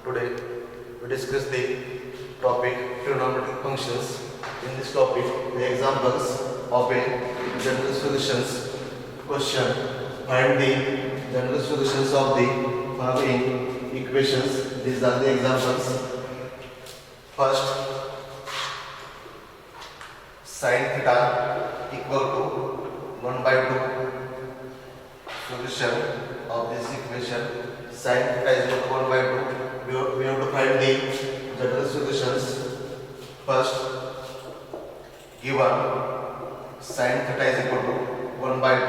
Today we discuss the topic trigonometric functions. In this topic, the examples of a general solutions question. Find the general solutions of the following equations. These are the examples. First, sin theta equal to 1 by 2. Solution of this equation, sin theta is equal to 1 by 2. We have to find the general solutions. First, given sin theta is equal to 1 by 2,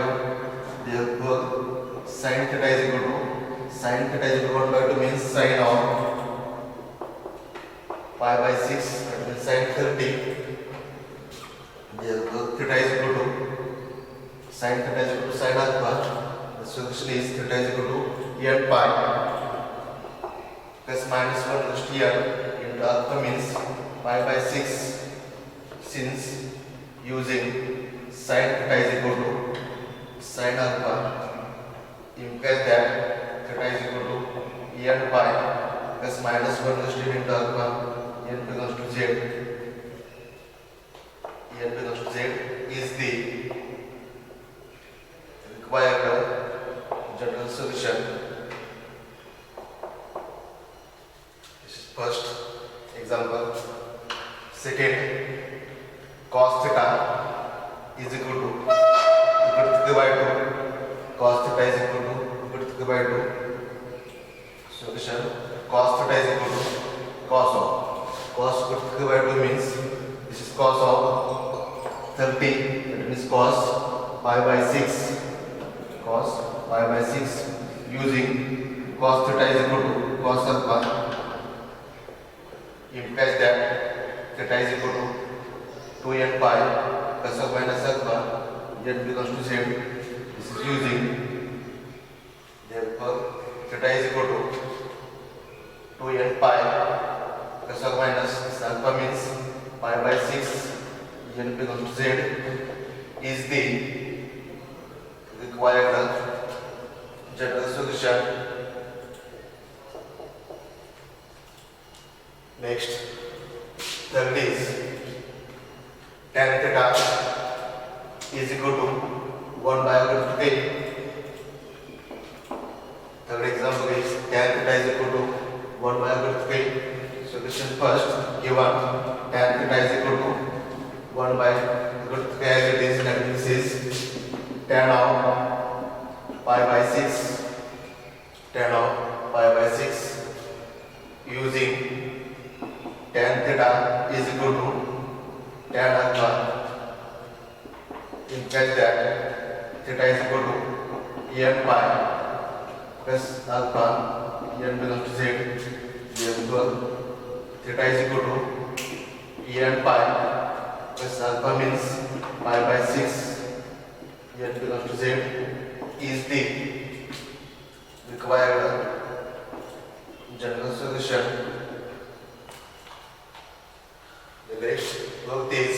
therefore sin theta is equal to 1 by 2 means sin of pi by 6, that means sin 30. Therefore theta is equal to sin theta is equal to sin alpha. The solution is theta is equal to n pi plus minus 1 plus n into alpha means pi by 6. Since using sin theta is equal to sin alpha implies that theta is equal to n pi plus minus 1 plus n into alpha, n belongs to z. n belongs to z is the required general solution. This is first example. Second, cos theta is equal to root 3 by 2. Cos theta is equal to root 3 by 2. Solution: cos theta is equal to cos root 3 by 2 means this is cos of 30. That means cos pi by 6. Cos pi by 6 using cos theta is equal to cos alpha implies that theta is equal to 2n pi plus or minus alpha, n belongs to z. This is using, therefore theta is equal to 2n pi plus or minus alpha means pi by 6, n belongs to z is the required general solution. Next, third is tan theta is equal to 1 by root 3. Third example is tan theta is equal to 1 by root 3. Solution: first, given tan theta is equal to 1 by root 3 as it is, that means is tan of pi by 6, tan of pi by 6 using tan theta is equal to tan alpha implies that theta is equal to n pi plus alpha, n belongs to z. Therefore theta is equal to n pi plus alpha means pi by 6, n belongs to z is the required general solution. The next work is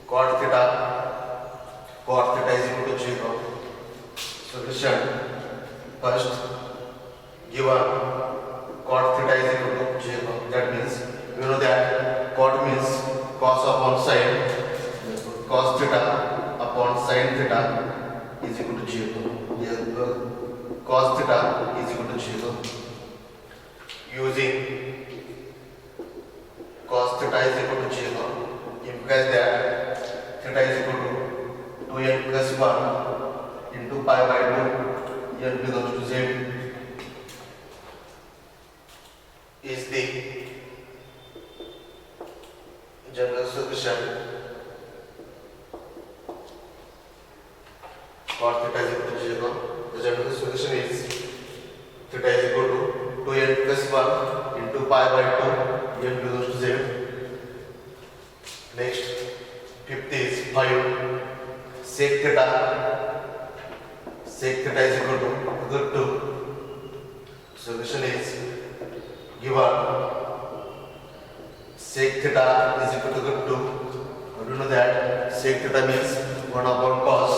cot theta. Cot theta is equal to 0. Solution: first, given cot theta is equal to 0, that means you know that cot means cos upon sin. Cos theta upon sin theta is equal to 0. Therefore cos theta is equal to 0. Using cos theta is equal to 0 implies that theta is equal to 2n plus 1 into pi by 2, n belongs to z is the general solution. Cos theta is equal to 0. The general solution is theta is equal to 2n plus 1 into pi by 2, n belongs to z. Next, fifth is 5 sec theta. Sec theta is equal to root 2. Solution is, given sec theta is equal to root 2. You know that sec theta means 1 upon cos.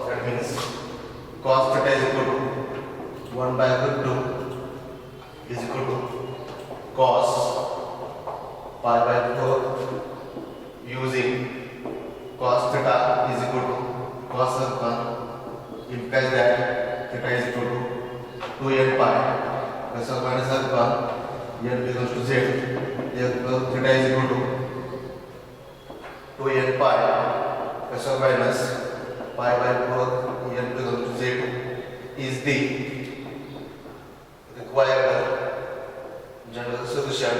That means cos theta is equal to 1 by root 2 is equal to cos pi by 4 using cos theta is equal to cos alpha implies that theta is equal to 2n pi plus or minus alpha n becomes to z. Therefore theta is equal to 2n pi plus or minus pi by 4 n becomes to z is the required general solution.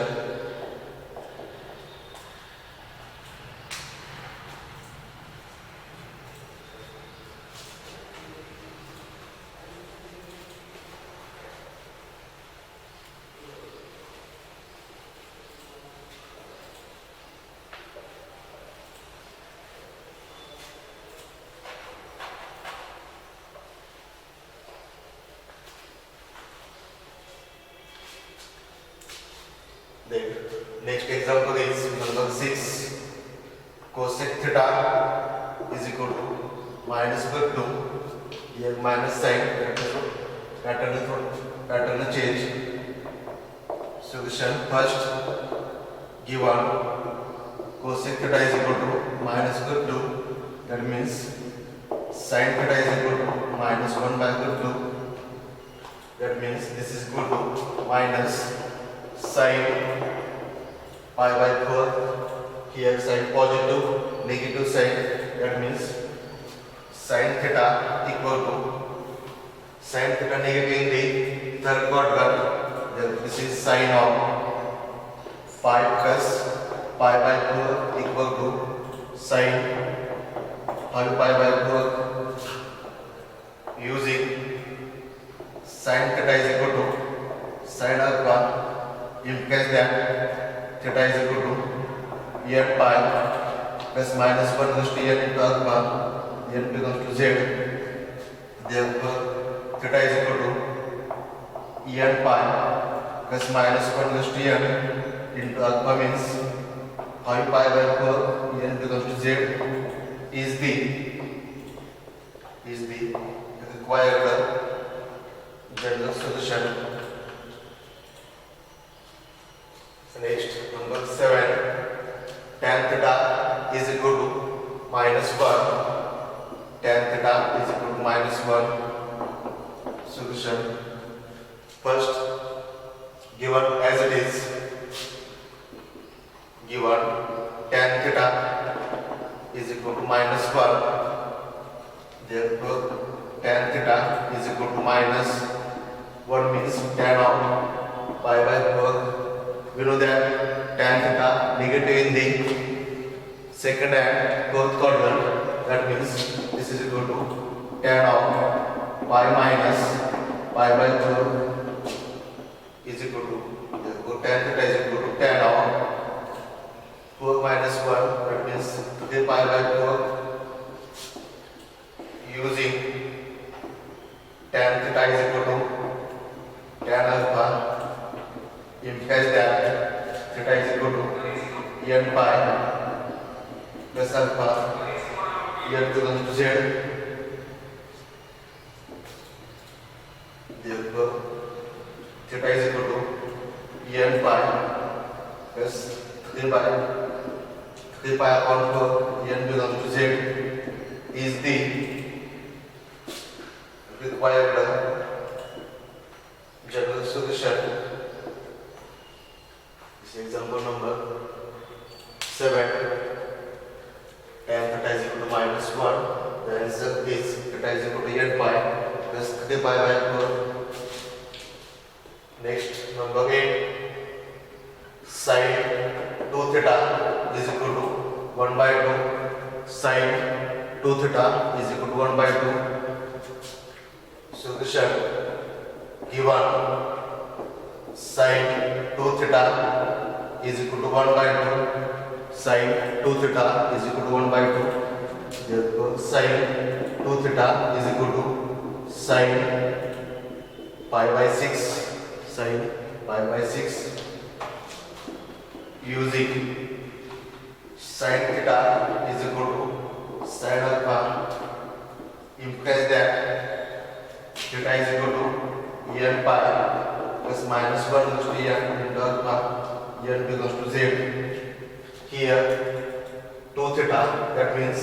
The next example is number 6. Cosec theta is equal to minus by 2. Here minus sign pattern change. Solution first given cosec theta is equal to minus by 2. That means sin theta is equal to minus 1 by 2. That means this is equal to minus sin pi by 4. Here sign positive, negative sign. That means sin theta equal to sin theta negative in the third quadrant. Then this is sin of pi plus pi by 4 equal to sin 5 pi by 4 using sin theta is equal to sin alpha implies that theta is equal to n pi plus minus 1 plus n into alpha n becomes to z. Therefore theta is equal to n pi plus minus 1 plus n into alpha means 5 pi by 4 n becomes to z is the required general solution. Next, number 7. Tan theta is equal to minus 1. Tan theta is equal to minus 1. Solution. First, given as it is, given tan theta is equal to minus 1. Therefore, tan theta is equal to minus 1 means tan of pi by 4. We know that tan theta negative in the second and fourth quadrant. That means this is equal to tan of pi minus pi by 4 is equal to, therefore tan theta is equal to tan of 4 minus 1. That means 3 pi by 4 using tan theta is equal to tan alpha implies that theta is equal to n pi plus alpha n becomes to z. Therefore theta is equal to n pi plus 3 pi upon 4 n becomes to z is the required general solution. Example number 7. Tan theta is equal to minus 1. The answer is theta is equal to n pi plus 3 pi by 4. Next, number 8. Sin 2 theta is equal to 1 by 2. Sin 2 theta is equal to 1 by 2. Solution. Given sin 2 theta is equal to 1 by 2. Sin 2 theta is equal to 1 by 2. Therefore, sin 2 theta is equal to sin pi by 6. Sin pi by 6 using sin theta is equal to sin alpha implies that theta is equal to n pi plus minus 1 goes to n into alpha, n becomes to z. Here 2 theta, that means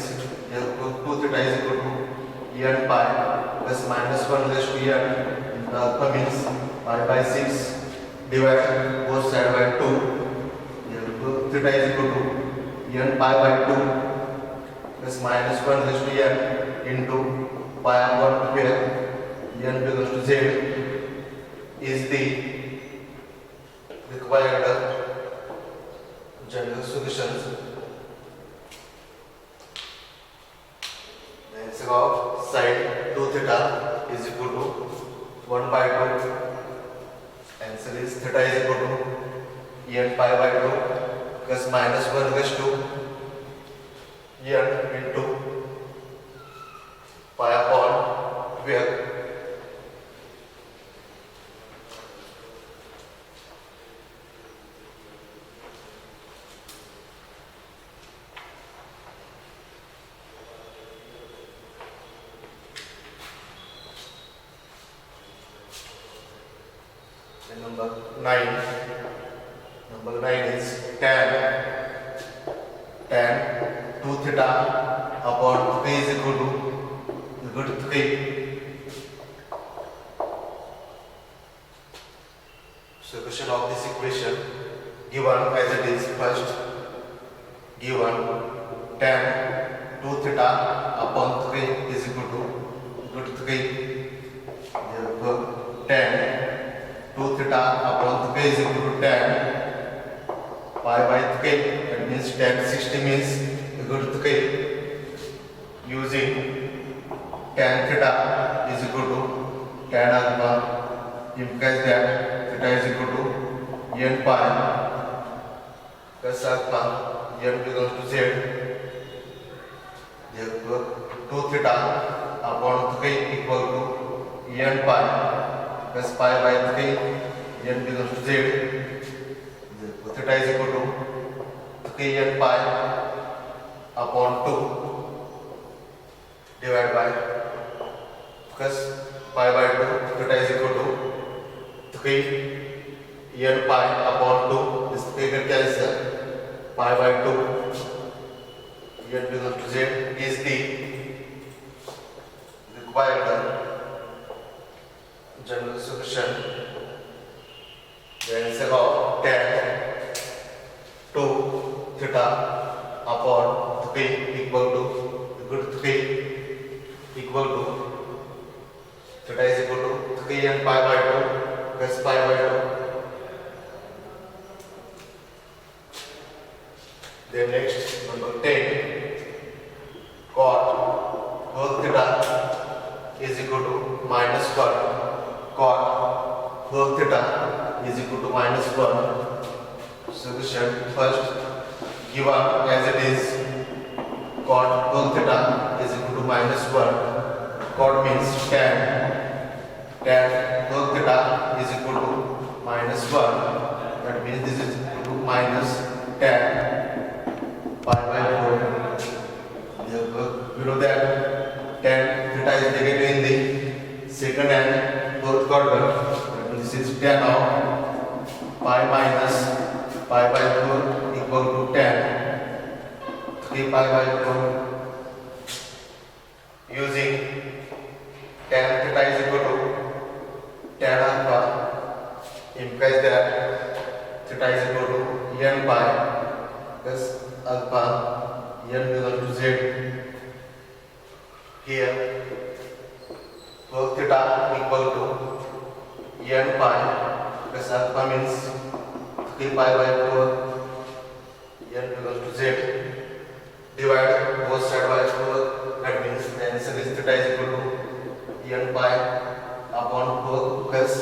2 theta is equal to n pi plus minus 1 goes to n into alpha means pi by 6 divided both side by 2. 2 theta is equal to n pi by 2 plus minus 1 goes to n into pi upon 12. n becomes to z is the required general solutions. The answer of side 2 theta is equal to 1 by 2. Answer is theta is equal to n pi by 2 plus minus 1 raised to n into pi upon 12. Number 9. Number 9 is tan 2 theta upon 3 is equal to 3. Solution of this equation given as it is. First, given tan 2 theta upon 3 is equal to 3. Therefore, tan 2 theta upon 3 is equal to tan pi by 3. That means tan 60 means equal to 3. Using tan theta is equal to tan alpha implies that theta is equal to n pi plus alpha n becomes to z. Therefore 2 theta upon 3 equal to n pi plus pi by 3, n becomes to z. Therefore theta is equal to 3n pi upon 2 divided by plus pi by 2. Theta is equal to 3n pi upon 2. This 3 can cancel. Pi by 2, n becomes to z is the required general solution. The answer of tan 2 theta upon 3 equal to 3 equal to theta is equal to 3n pi by 2 plus pi by 2. Then next, number 10, cot whole theta is equal to minus 1. Cot whole theta is equal to minus 1. Solution. First, given as it is, cot whole theta is equal to minus 1. Cot means tan whole theta is equal to minus 1. That means this is equal to minus tan pi by 4. Therefore, below that tan theta is negative in the second and fourth quadrant. This is tan of pi minus pi by 4 equal to tan 3 pi by 4. Using tan theta is equal to tan alpha implies that theta is equal to n pi plus alpha n equal to z. Here cos theta equal to n pi plus alpha means 3 pi by 4, n equals to z. Divide both side by 4. That means the answer is theta is equal to n pi upon 4 plus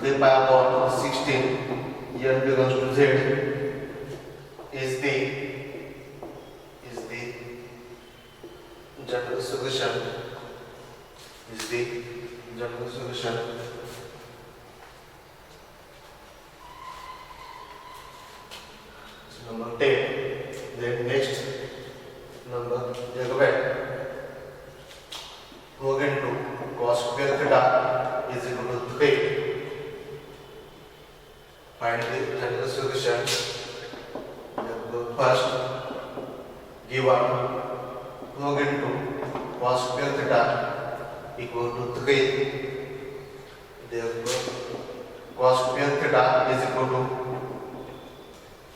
3 pi upon 16, n equals to z is the general solution. Is the general solution. So number 10. Then next number we go back. Go again to cos square theta is equal to 3. Find the general solution. First, given 2 into cos square theta equal to 3. Therefore, cos square theta is equal to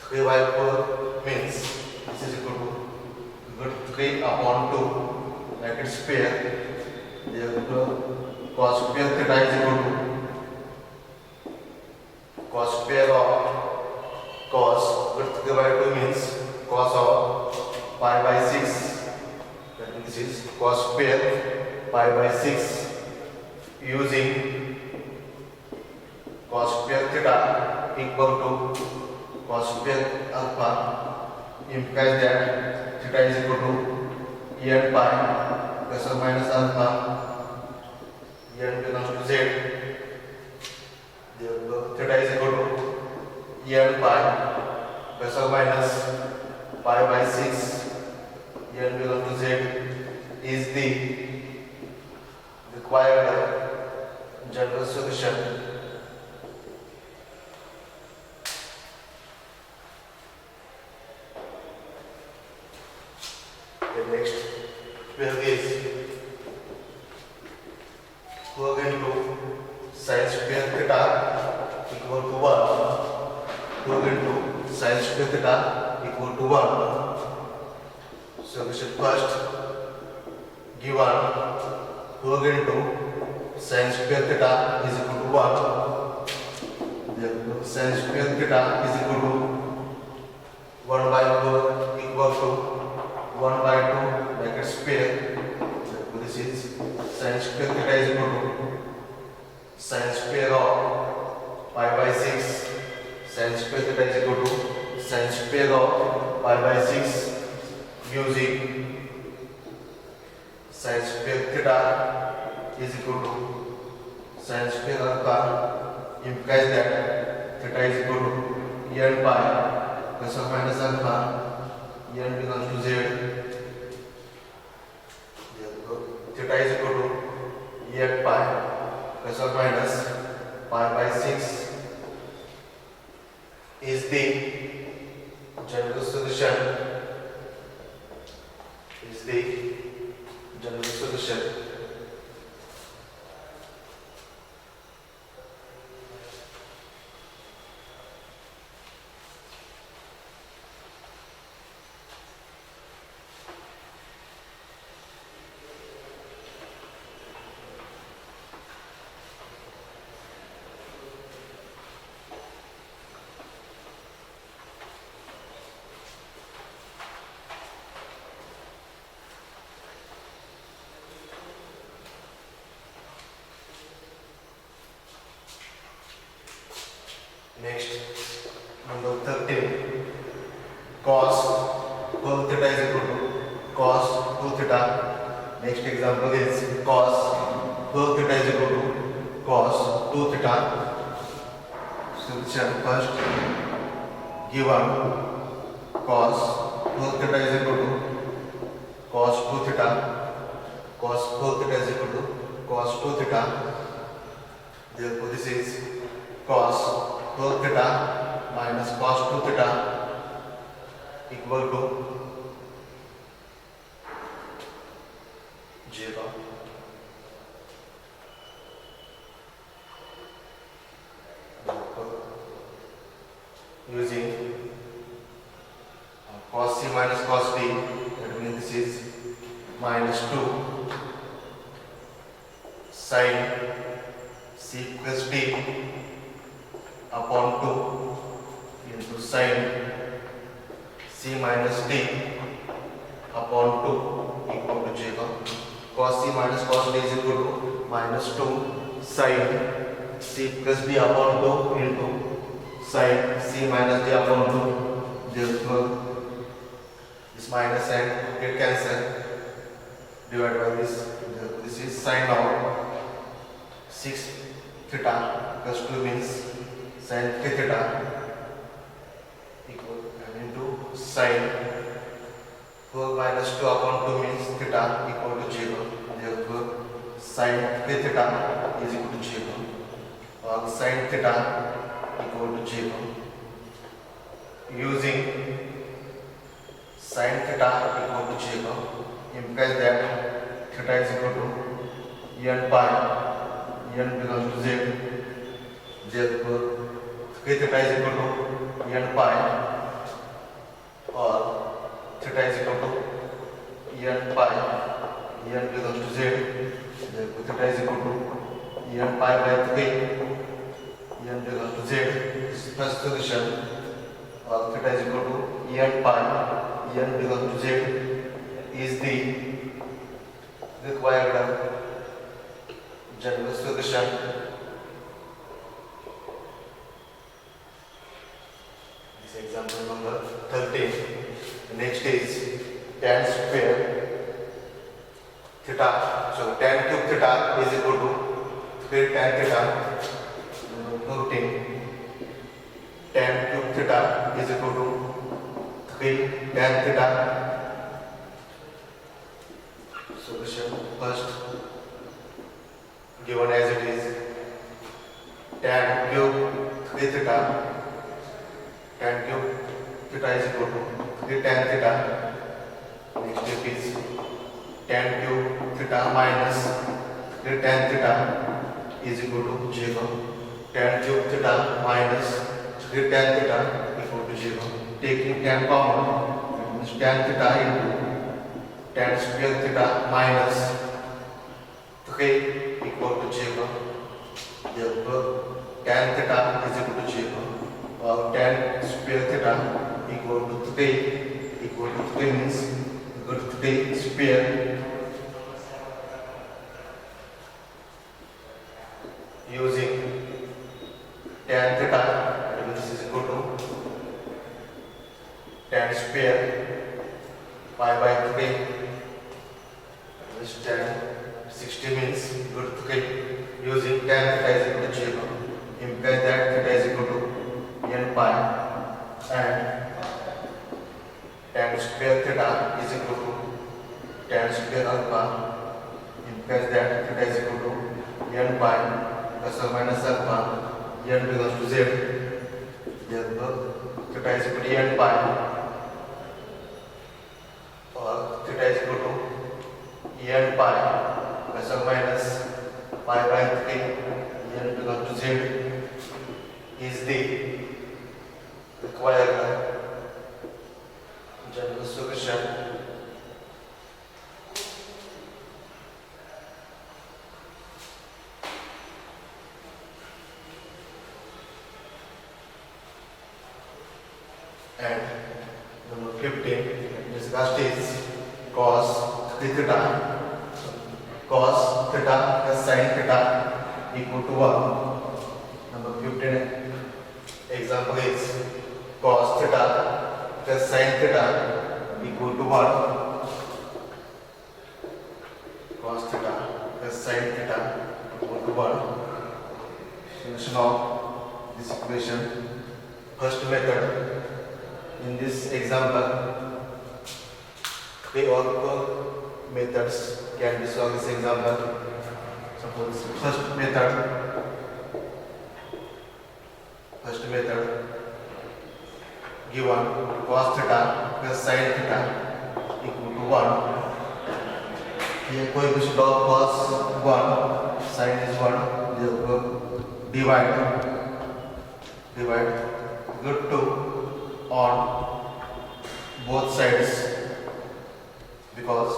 3 by 4 means this is equal to 3 upon 2 like it's square. Therefore, cos square theta is equal to cos square of cos 3 by 2 means cos of pi by 6. That means this is cos square pi by 6 using cos square theta equal to cos square alpha implies that theta is equal to n pi plus or minus alpha. N belongs to z. Therefore, theta is equal to n pi plus or minus pi by 6. N belongs to z is the required general solution. The next value is 4 into sin square theta equal to 1. 4 into sin square theta equal to 1. Solution first, given 4 into sin square theta is equal to 1. Therefore, sin square theta is equal to 1 by 4 equal to 1 by 2 bracket square. Therefore, this is sin square theta is equal to sin square of pi by 6. Sin square theta is equal to sin square of pi by 6 using sin square theta is equal to sin square alpha implies that theta is equal to n pi plus or minus alpha. N belongs to z. Therefore, theta is equal to n pi plus or minus pi by 6 is the general solution. Next, number 13, cos 2 theta is equal to cos 2 theta. Next example is cos 2 theta is equal to cos 2 theta. Solution first, given cos 2 theta is equal to cos 2 theta. Cos 4 theta is equal to cos 2 theta. Therefore, this is cos 4 theta minus cos 2 theta equal to 0. Using cos c minus cos d, that means this is minus 2 sin c plus d upon 2 into sin c minus d upon 2 equal to 0. Cos c minus cos d is equal to minus 2 sin c plus d upon 2 into sin c minus d upon 2. Therefore, this minus and get cancelled, divided by this. Therefore, this is sin of 6 theta plus 2 means sin 3 theta equal into sin 4 minus 2 upon 2 means theta equal to 0. Therefore, sin 3 theta is equal to 0. Or sin theta equal to 0. Using sin theta equal to 0 implies that theta is equal to n pi, n belongs to z, therefore theta is equal to n pi, or theta is equal to n pi, n belongs to z, therefore theta is equal to n pi by 3, n belongs to z. This is first solution. Or theta is equal to n pi, n belongs to z is the required general solution. This is example number 13. The next is tan square theta. So tan cube theta is equal to 3 tan theta. Noting tan cube theta is equal to 3 tan theta. Solution first given as it is tan cube 3 theta. Tan cube theta is equal to 3 tan theta. Next step is tan cube theta minus 3 tan theta is equal to 0. Tan cube theta minus 3 tan theta equal to 0. Taking tan common, it means tan theta into tan square theta minus 3 equal to 0. Therefore, tan theta is equal to 0. Or tan square theta equal to 3 means equal to 3 square using tan theta, this is equal to tan square pi by 3, this tan 60 means equal to 3 using tan theta is equal to 0 implies that theta is equal to n pi and tan square theta is equal to tan square alpha implies that theta is equal to n pi plus or minus alpha, n belongs to z, therefore theta is equal to n pi, or theta is equal to n pi plus or minus pi by 3, n belongs to z is the required general solution. And number 15, this last is cos theta. Cos theta plus sin theta equal to 1. Number 15 example is cos theta plus sin theta equal to 1. Cos theta plus sin theta equal to 1. Solution of this equation. First method. In this example, 3 or 4 methods can be solved. This example. Suppose first method given cos theta plus sin theta equal to 1. Here coefficient of cos 1, sin is 1. Therefore, divide root 2 on both sides, because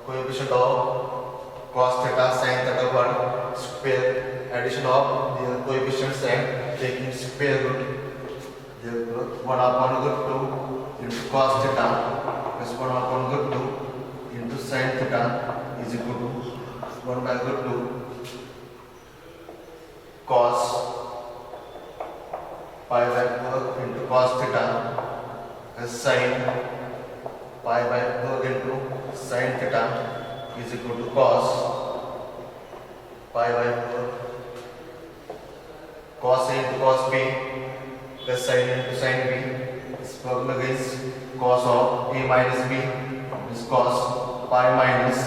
coefficient of cos theta sin theta 1 square, addition of the coefficients and taking square root, therefore 1 upon root 2 into cos theta plus 1 upon root 2 into sin theta is equal to 1 by root 2 cos pi by 4 into cos theta plus sin pi by 4 into sin theta is equal to cos pi by 4 cos A into cos B plus sin into sin B. This formula is cos of A minus B is cos pi minus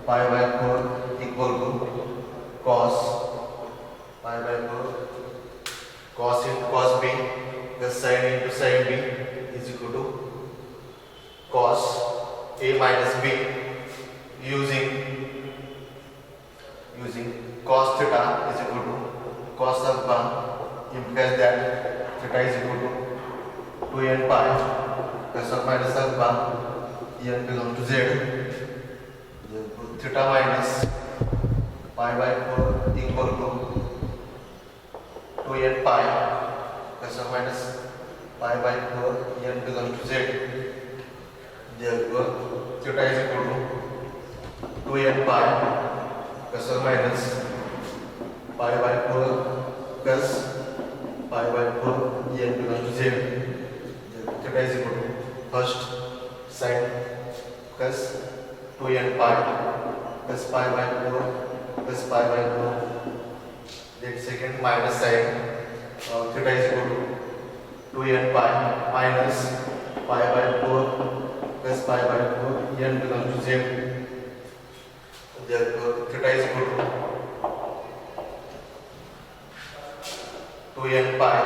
pi by 4 equal to cos pi by 4 cos into cos b plus sin into sin b is equal to cos a minus b using cos theta is equal to cos alpha implies that theta is equal to 2n pi plus or minus alpha n belongs to z. Therefore, theta minus pi by 4 equal to 2n pi plus or minus pi by 4 n belongs to z. Therefore, theta is equal to 2n pi plus or minus pi by 4 plus pi by 4 n belongs to z. Therefore, theta is equal to first sin plus 2n pi plus pi by 4 plus pi by 4. Then second minus sin theta is equal to 2n pi minus pi by 4 plus pi by 4 n belongs to z. Therefore, theta is equal to 2n pi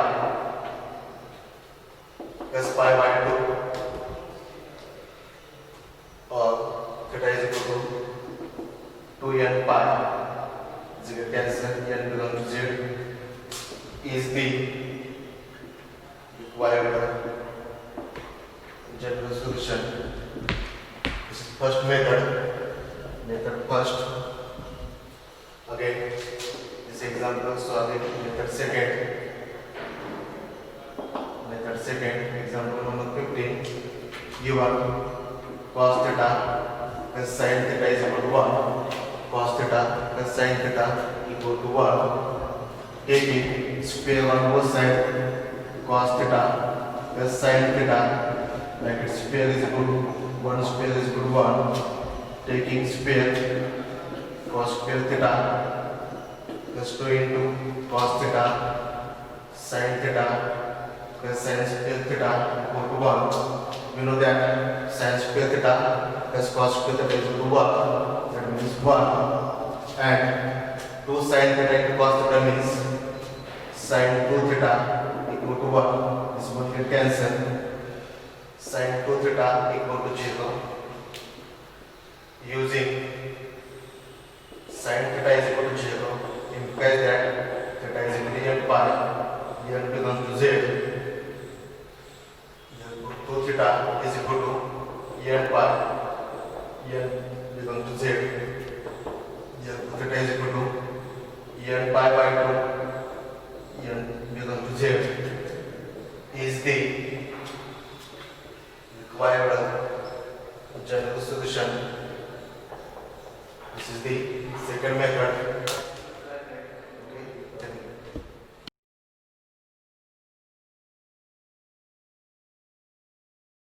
plus pi by 2 or theta is equal to 2n pi cancel n belongs to z is the required general solution. This is first method first. Again this example solving method second example number 15. Given cos theta plus sin theta is equal to 1, cos theta plus sin theta equal to 1, taking square on both sides. Cos theta plus sin theta bracket square is equal to 1 square is equal to 1, taking square cos square theta plus 2 into cos theta sin theta plus sin square theta equal to 1. We know that sin square theta plus cos square theta is equal to 1. That means 1. And 2 sin theta into cos theta means sin 2 theta equal to 1. This one can cancel. Sin 2 theta equal to 0. Using sin theta is equal to 0 implies that theta is equal to n pi. N belongs to z. Therefore, 2 theta is equal to n pi. N belongs to z. Therefore, theta is equal to n pi by 2. N belongs to z is the required general solution. This is the second method.